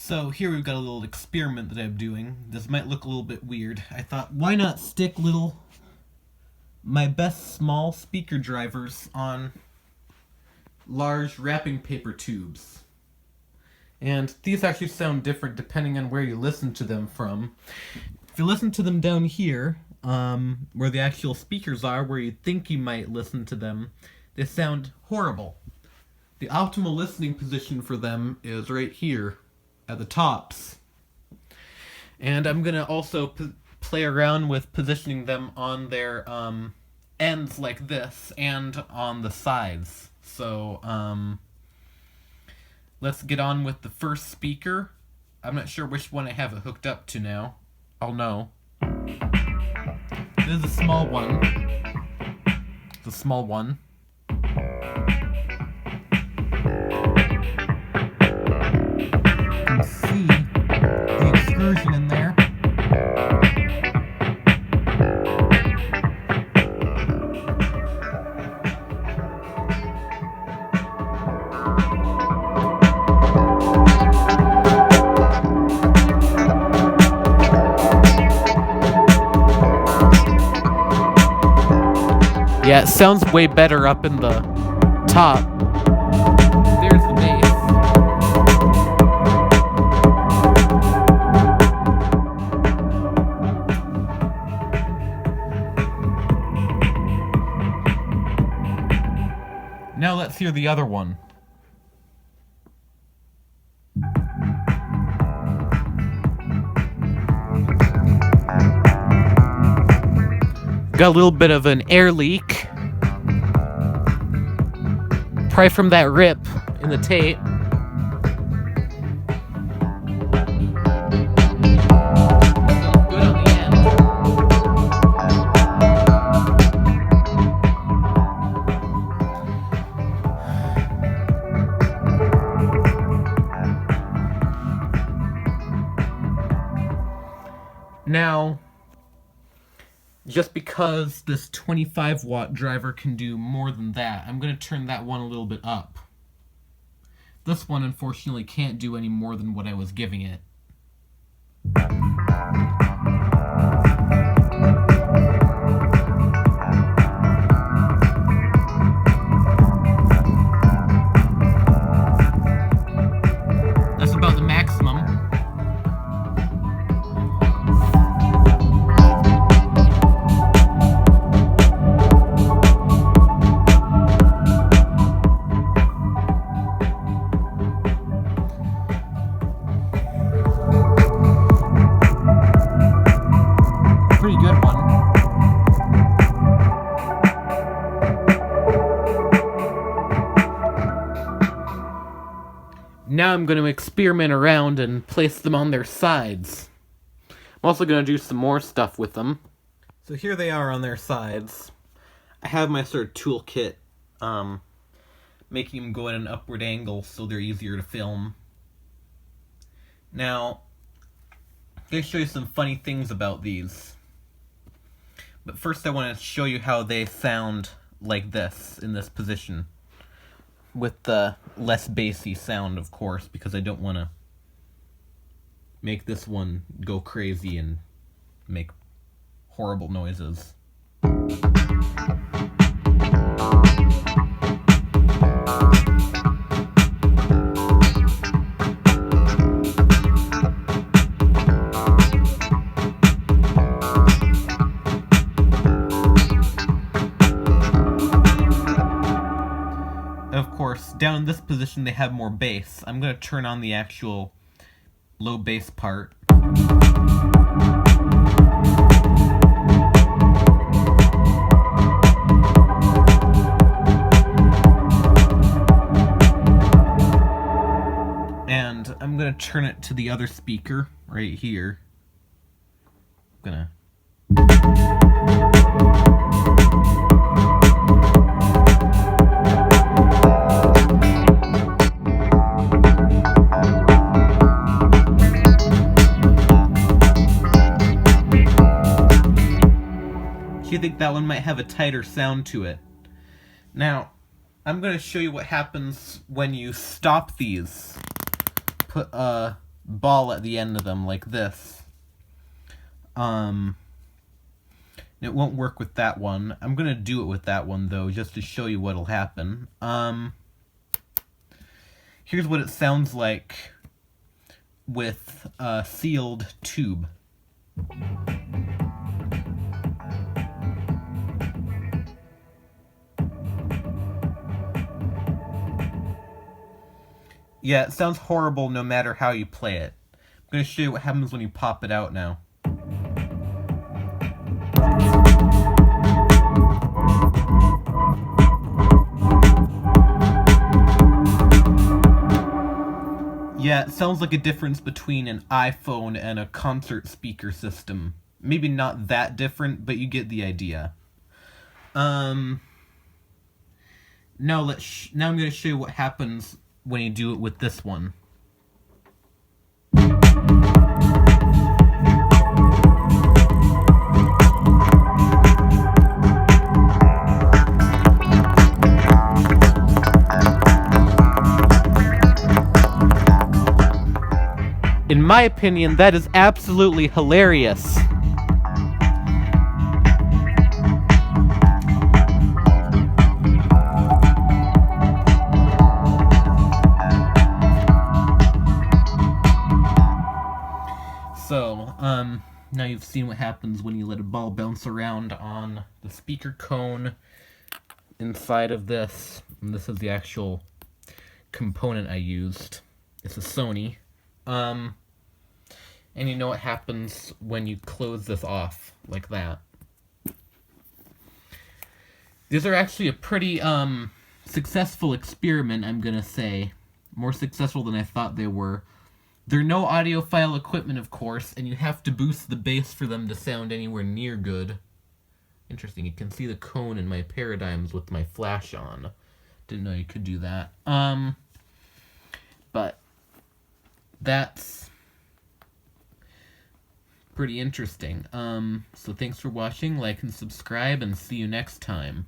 So here we've got a little experiment that I'm doing. This might look a little bit weird. I thought, why not stick my best small speaker drivers on large wrapping paper tubes. And these actually sound different depending on where you listen to them from. If you listen to them down here, where the actual speakers are, where you think you might listen to them, they sound horrible. The optimal listening position for them is right here at the tops. And I'm going to also play around with positioning them on their ends like this and on the sides. So let's get on with the first speaker. I'm not sure which one I have it hooked up to now. I'll know. This is a small one. It's a small one. You can see the excursion in there. Yeah, it sounds way better up in the top. There's the bass. Now let's hear the other one. Got a little bit of an air leak. Probably from that rip in the tape. Good on the end. Now, just because this 25 watt driver can do more than that, I'm going to turn that one a little bit up. This one unfortunately can't do any more than what I was giving it. That's about the maximum. Pretty good one. Now I'm going to experiment around and place them on their sides. I'm also going to do some more stuff with them. So here they are on their sides. I have my sort of toolkit making them go at an upward angle so they're easier to film. Now, I'm going to show you some funny things about these. But first I want to show you how they sound like this, in this position. With the less bassy sound, of course, because I don't want to make this one go crazy and make horrible noises. Of course, down in this position they have more bass. I'm going to turn on the actual low bass part. And I'm going to turn it to the other speaker right here. I'm going to... You think that one might have a tighter sound to it. Now, I'm going to show you what happens when you stop these. Put a ball at the end of them like this. It won't work with that one. I'm gonna do it with that one though, just to show you what'll happen. Here's what it sounds like with a sealed tube. Yeah, it sounds horrible no matter how you play it. I'm going to show you what happens when you pop it out now. Yeah, it sounds like a difference between an iPhone and a concert speaker system. Maybe not that different, but you get the idea. Now I'm going to show you what happens when you do it with this one. In my opinion, that is absolutely hilarious. So, now you've seen what happens when you let a ball bounce around on the speaker cone inside of this. And this is the actual component I used. It's a Sony. And you know what happens when you close this off, like that. These are actually a pretty, successful experiment, I'm gonna say. More successful than I thought they were. They're no audiophile equipment, of course, and you have to boost the bass for them to sound anywhere near good. Interesting, you can see the cone in my paradigms with my flash on. Didn't know you could do that. But that's pretty interesting. So thanks for watching, like and subscribe, and see you next time.